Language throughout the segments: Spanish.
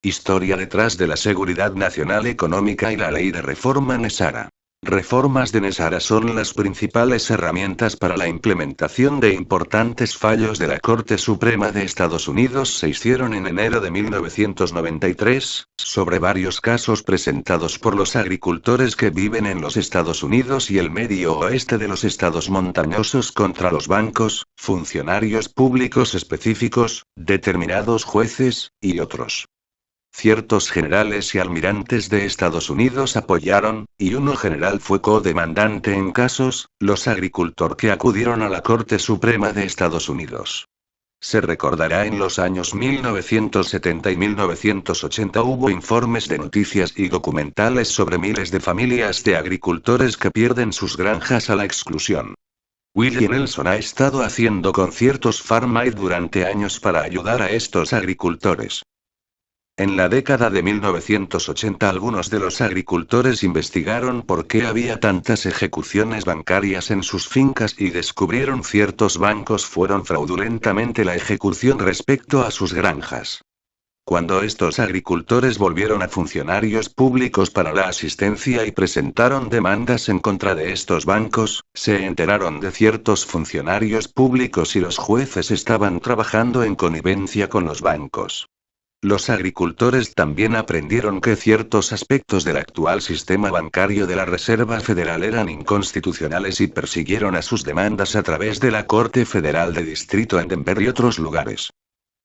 Historia detrás de la seguridad nacional económica y la ley de reforma Nesara. Reformas de Nesara son las principales herramientas para la implementación de importantes fallos de la Corte Suprema de Estados Unidos. Se hicieron en enero de 1993, sobre varios casos presentados por los agricultores que viven en los Estados Unidos y el medio oeste de los estados montañosos contra los bancos, funcionarios públicos específicos, determinados jueces, y otros. Ciertos generales y almirantes de Estados Unidos apoyaron, y uno general fue co-demandante en casos, los agricultores que acudieron a la Corte Suprema de Estados Unidos. Se recordará en los años 1970 y 1980 hubo informes de noticias y documentales sobre miles de familias de agricultores que pierden sus granjas a la exclusión. Willie Nelson ha estado haciendo conciertos Farm Aid durante años para ayudar a estos agricultores. En la década de 1980 algunos de los agricultores investigaron por qué había tantas ejecuciones bancarias en sus fincas y descubrieron ciertos bancos fueron fraudulentamente la ejecución respecto a sus granjas. Cuando estos agricultores volvieron a funcionarios públicos para la asistencia y presentaron demandas en contra de estos bancos, se enteraron de ciertos funcionarios públicos y los jueces estaban trabajando en connivencia con los bancos. Los agricultores también aprendieron que ciertos aspectos del actual sistema bancario de la Reserva Federal eran inconstitucionales y persiguieron a sus demandas a través de la Corte Federal de Distrito en Denver y otros lugares.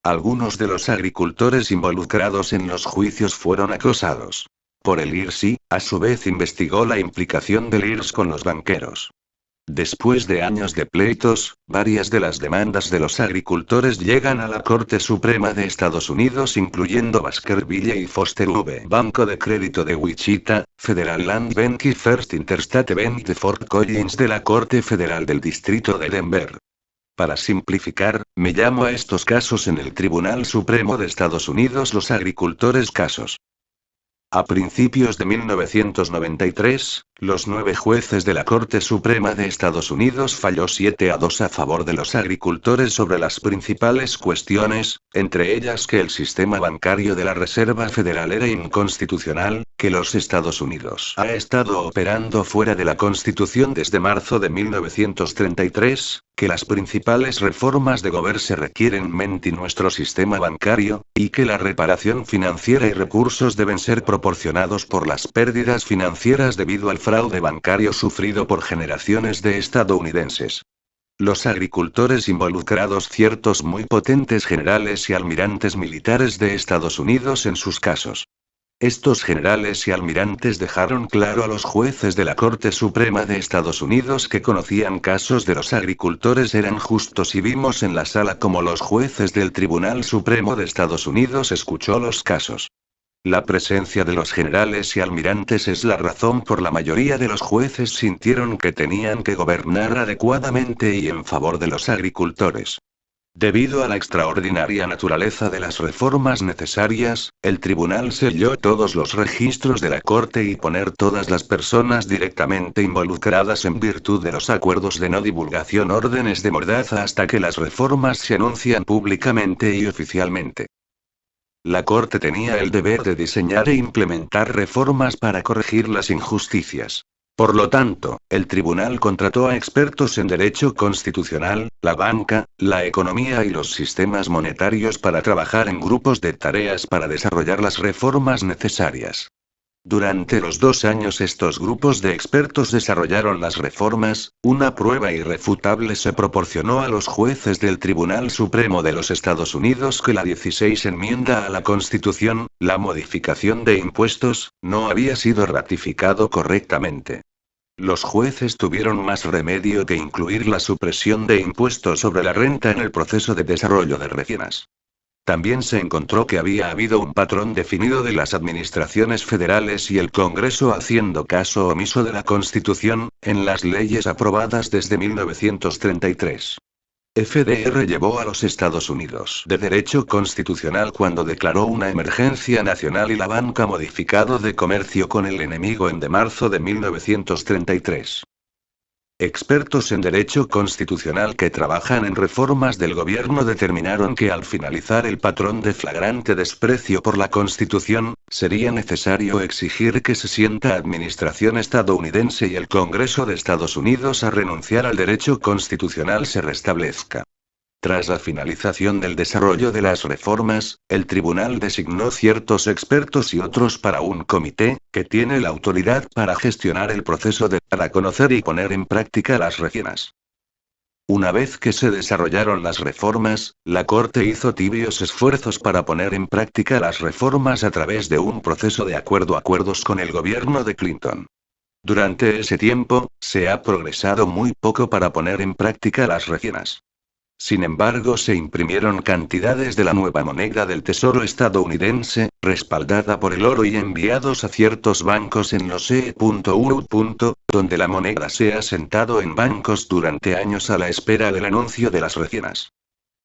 Algunos de los agricultores involucrados en los juicios fueron acosados por el IRS y, a su vez, investigó la implicación del IRS con los banqueros. Después de años de pleitos, varias de las demandas de los agricultores llegan a la Corte Suprema de Estados Unidos, incluyendo Baskerville y Foster V. Banco de Crédito de Wichita, Federal Land Bank y First Interstate Bank de Fort Collins de la Corte Federal del Distrito de Denver. Para simplificar, me llamo a estos casos en el Tribunal Supremo de Estados Unidos los agricultores casos. A principios de 1993, los 9 jueces de la Corte Suprema de Estados Unidos falló 7-2 a favor de los agricultores sobre las principales cuestiones, entre ellas que el sistema bancario de la Reserva Federal era inconstitucional, que los Estados Unidos ha estado operando fuera de la Constitución desde marzo de 1933, que las principales reformas de gobierno se requieren en nuestro sistema bancario, y que la reparación financiera y recursos deben ser proporcionados por las pérdidas financieras debido al fraude bancario sufrido por generaciones de estadounidenses. Los agricultores involucrados ciertos muy potentes generales y almirantes militares de Estados Unidos en sus casos. Estos generales y almirantes dejaron claro a los jueces de la Corte Suprema de Estados Unidos que conocían casos de los agricultores eran justos y vimos en la sala como los jueces del Tribunal Supremo de Estados Unidos escuchó los casos. La presencia de los generales y almirantes es la razón por la mayoría de los jueces sintieron que tenían que gobernar adecuadamente y en favor de los agricultores. Debido a la extraordinaria naturaleza de las reformas necesarias, el tribunal selló todos los registros de la Corte y poner todas las personas directamente involucradas en virtud de los acuerdos de no divulgación órdenes de mordaza hasta que las reformas se anuncian públicamente y oficialmente. La Corte tenía el deber de diseñar e implementar reformas para corregir las injusticias. Por lo tanto, el tribunal contrató a expertos en derecho constitucional, la banca, la economía y los sistemas monetarios para trabajar en grupos de tareas para desarrollar las reformas necesarias. Durante los 2 años estos grupos de expertos desarrollaron las reformas, una prueba irrefutable se proporcionó a los jueces del Tribunal Supremo de los Estados Unidos que la 16 enmienda a la Constitución, la modificación de impuestos, no había sido ratificado correctamente. Los jueces tuvieron más remedio que incluir la supresión de impuestos sobre la renta en el proceso de desarrollo de reformas. También se encontró que había habido un patrón definido de las administraciones federales y el Congreso haciendo caso omiso de la Constitución, en las leyes aprobadas desde 1933. FDR llevó a los Estados Unidos de derecho constitucional cuando declaró una emergencia nacional y la banca modificado de comercio con el enemigo en de marzo de 1933. Expertos en derecho constitucional que trabajan en reformas del gobierno determinaron que al finalizar el patrón de flagrante desprecio por la Constitución, sería necesario exigir que se sienta administración estadounidense y el Congreso de Estados Unidos a renunciar al derecho constitucional se restablezca. Tras la finalización del desarrollo de las reformas, el tribunal designó ciertos expertos y otros para un comité, que tiene la autoridad para gestionar el proceso de dar a conocer y poner en práctica las reformas. Una vez que se desarrollaron las reformas, la Corte hizo tibios esfuerzos para poner en práctica las reformas a través de un proceso de acuerdos con el gobierno de Clinton. Durante ese tiempo, se ha progresado muy poco para poner en práctica las reformas. Sin embargo, se imprimieron cantidades de la nueva moneda del Tesoro estadounidense, respaldada por el oro y enviados a ciertos bancos en los E.U. Donde la moneda se ha sentado en bancos durante años a la espera del anuncio de las reformas.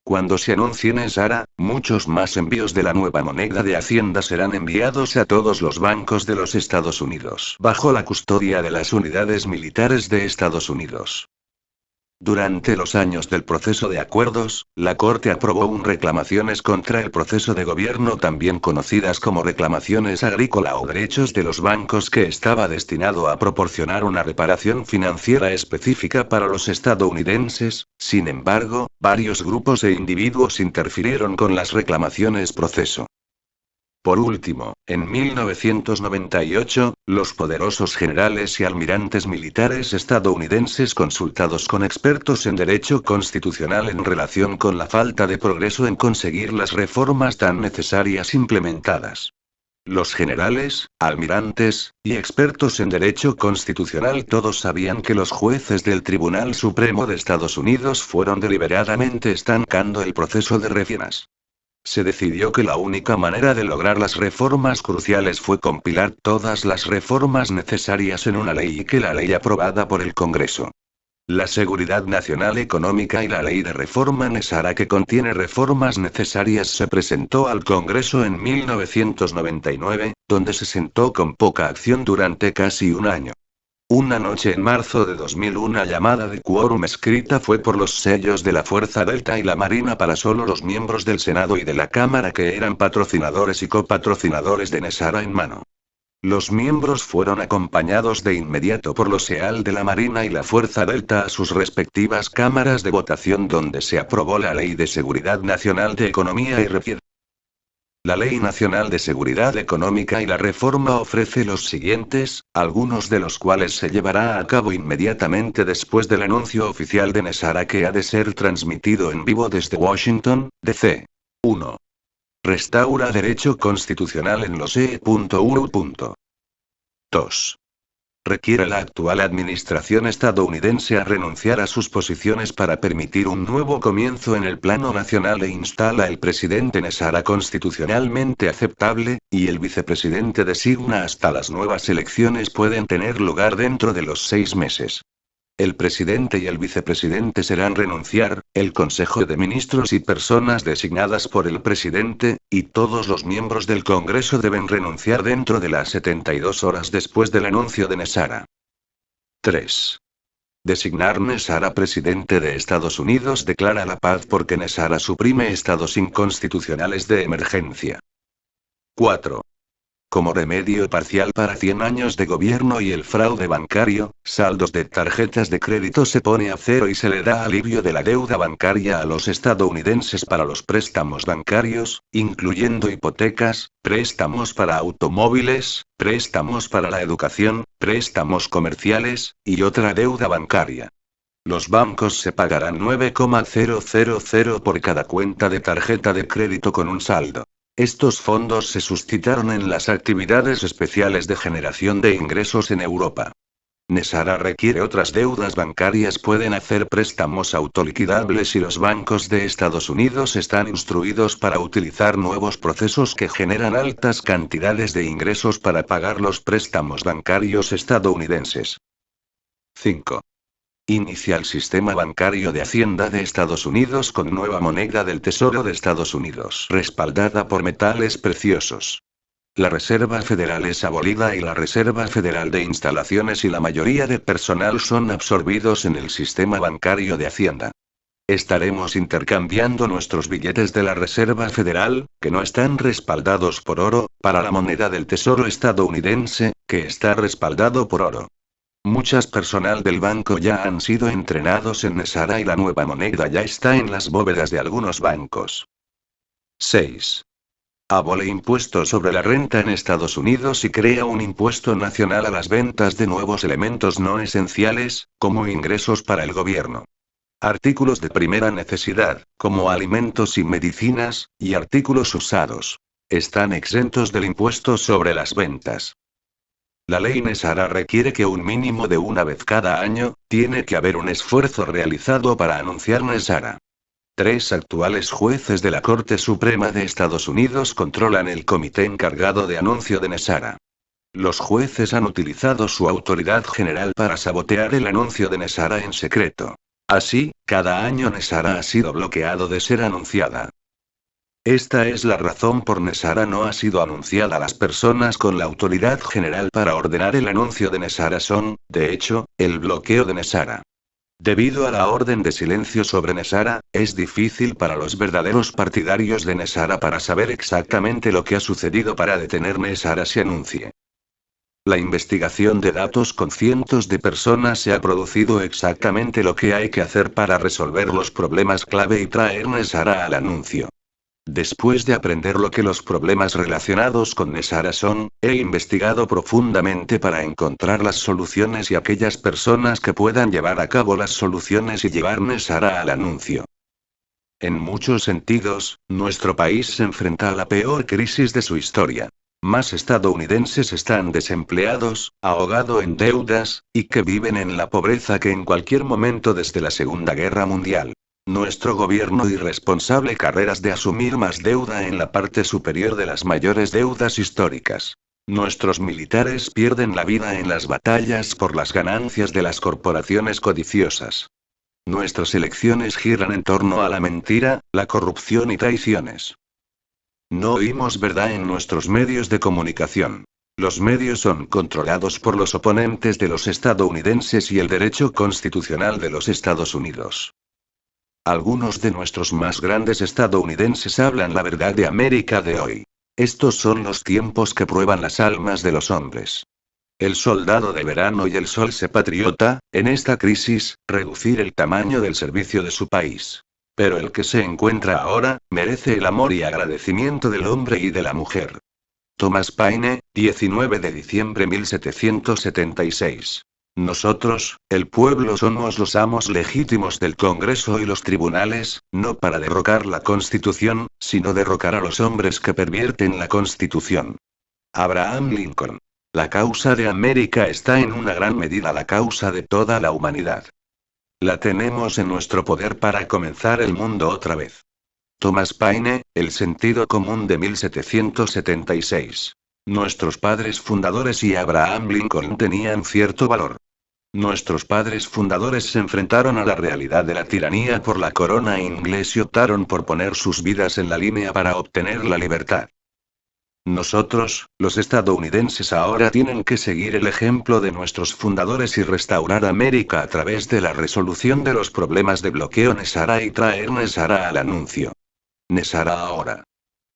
Cuando se anuncien esa, muchos más envíos de la nueva moneda de Hacienda serán enviados a todos los bancos de los Estados Unidos, bajo la custodia de las unidades militares de Estados Unidos. Durante los años del proceso de acuerdos, la Corte aprobó reclamaciones contra el proceso de gobierno, también conocidas como reclamaciones agrícola o derechos de los bancos, que estaba destinado a proporcionar una reparación financiera específica para los estadounidenses. Sin embargo, varios grupos e individuos interfirieron con las reclamaciones proceso. Por último, en 1998, los poderosos generales y almirantes militares estadounidenses consultados con expertos en derecho constitucional en relación con la falta de progreso en conseguir las reformas tan necesarias implementadas. Los generales, almirantes, y expertos en derecho constitucional todos sabían que los jueces del Tribunal Supremo de Estados Unidos fueron deliberadamente estancando el proceso de reformas. Se decidió que la única manera de lograr las reformas cruciales fue compilar todas las reformas necesarias en una ley y que la ley aprobada por el Congreso. La Seguridad Nacional Económica y la Ley de Reforma NESARA, que contiene reformas necesarias, se presentó al Congreso en 1999, donde se sentó con poca acción durante casi un año. Una noche en marzo de 2001, una llamada de quórum escrita fue por los sellos de la Fuerza Delta y la Marina para solo los miembros del Senado y de la Cámara que eran patrocinadores y copatrocinadores de NESARA en mano. Los miembros fueron acompañados de inmediato por los SEAL de la Marina y la Fuerza Delta a sus respectivas cámaras de votación, donde se aprobó la Ley de Seguridad Nacional de Economía y Reforma. La Ley Nacional de Seguridad Económica y la Reforma ofrece los siguientes, algunos de los cuales se llevará a cabo inmediatamente después del anuncio oficial de NESARA, que ha de ser transmitido en vivo desde Washington, D.C. 1. Restaura derecho constitucional en los E.U. 2. Requiere a la actual administración estadounidense a renunciar a sus posiciones para permitir un nuevo comienzo en el plano nacional e instala al presidente NESARA constitucionalmente aceptable, y el vicepresidente designa hasta las nuevas elecciones pueden tener lugar dentro de los 6 meses. El presidente y el vicepresidente serán renunciar, el Consejo de Ministros y personas designadas por el presidente, y todos los miembros del Congreso deben renunciar dentro de las 72 horas después del anuncio de NESARA. 3. Designar NESARA presidente de Estados Unidos declara la paz porque NESARA suprime estados inconstitucionales de emergencia. 4. Como remedio parcial para 100 años de gobierno y el fraude bancario, saldos de tarjetas de crédito se pone a cero y se le da alivio de la deuda bancaria a los estadounidenses para los préstamos bancarios, incluyendo hipotecas, préstamos para automóviles, préstamos para la educación, préstamos comerciales, y otra deuda bancaria. Los bancos se pagarán 9,000 por cada cuenta de tarjeta de crédito con un saldo. Estos fondos se suscitaron en las actividades especiales de generación de ingresos en Europa. NESARA requiere otras deudas bancarias pueden hacer préstamos autoliquidables y los bancos de Estados Unidos están instruidos para utilizar nuevos procesos que generan altas cantidades de ingresos para pagar los préstamos bancarios estadounidenses. 5. Inicia el sistema bancario de Hacienda de Estados Unidos con nueva moneda del Tesoro de Estados Unidos, respaldada por metales preciosos. La Reserva Federal es abolida y la Reserva Federal de Instalaciones y la mayoría de personal son absorbidos en el sistema bancario de Hacienda. Estaremos intercambiando nuestros billetes de la Reserva Federal, que no están respaldados por oro, para la moneda del Tesoro estadounidense, que está respaldado por oro. Muchas personal del banco ya han sido entrenados en Nesara y la nueva moneda ya está en las bóvedas de algunos bancos. 6. Abole impuestos sobre la renta en Estados Unidos y crea un impuesto nacional a las ventas de nuevos elementos no esenciales, como ingresos para el gobierno. Artículos de primera necesidad, como alimentos y medicinas, y artículos usados. Están exentos del impuesto sobre las ventas. La ley Nesara requiere que un mínimo de una vez cada año, tiene que haber un esfuerzo realizado para anunciar Nesara. 3 actuales jueces de la Corte Suprema de Estados Unidos controlan el comité encargado de anuncio de Nesara. Los jueces han utilizado su autoridad general para sabotear el anuncio de Nesara en secreto. Así, cada año Nesara ha sido bloqueado de ser anunciada. Esta es la razón por Nesara no ha sido anunciada. Las personas con la autoridad general para ordenar el anuncio de Nesara son, de hecho, el bloqueo de Nesara. Debido a la orden de silencio sobre Nesara, es difícil para los verdaderos partidarios de Nesara para saber exactamente lo que ha sucedido para detener Nesara se anuncie. La investigación de datos con cientos de personas se ha producido exactamente lo que hay que hacer para resolver los problemas clave y traer Nesara al anuncio. Después de aprender lo que los problemas relacionados con Nesara son, he investigado profundamente para encontrar las soluciones y aquellas personas que puedan llevar a cabo las soluciones y llevar Nesara al anuncio. En muchos sentidos, nuestro país se enfrenta a la peor crisis de su historia. Más estadounidenses están desempleados, ahogados en deudas, y que viven en la pobreza que en cualquier momento desde la Segunda Guerra Mundial. Nuestro gobierno irresponsable carreras de asumir más deuda en la parte superior de las mayores deudas históricas. Nuestros militares pierden la vida en las batallas por las ganancias de las corporaciones codiciosas. Nuestras elecciones giran en torno a la mentira, la corrupción y traiciones. No oímos verdad en nuestros medios de comunicación. Los medios son controlados por los oponentes de los estadounidenses y el derecho constitucional de los Estados Unidos. Algunos de nuestros más grandes estadounidenses hablan la verdad de América de hoy. Estos son los tiempos que prueban las almas de los hombres. El soldado de verano y el sol se patriota, en esta crisis, reducir el tamaño del servicio de su país. Pero el que se encuentra ahora, merece el amor y agradecimiento del hombre y de la mujer. Thomas Paine, 19 de diciembre 1776. Nosotros, el pueblo, somos los amos legítimos del Congreso y los tribunales, no para derrocar la Constitución, sino derrocar a los hombres que pervierten la Constitución. Abraham Lincoln. La causa de América está en una gran medida la causa de toda la humanidad. La tenemos en nuestro poder para comenzar el mundo otra vez. Thomas Paine, El sentido común de 1776. Nuestros padres fundadores y Abraham Lincoln tenían cierto valor. Nuestros padres fundadores se enfrentaron a la realidad de la tiranía por la corona inglesa y optaron por poner sus vidas en la línea para obtener la libertad. Nosotros, los estadounidenses, ahora tienen que seguir el ejemplo de nuestros fundadores y restaurar América a través de la resolución de los problemas de bloqueo Nesara y traer Nesara al anuncio. Nesara ahora.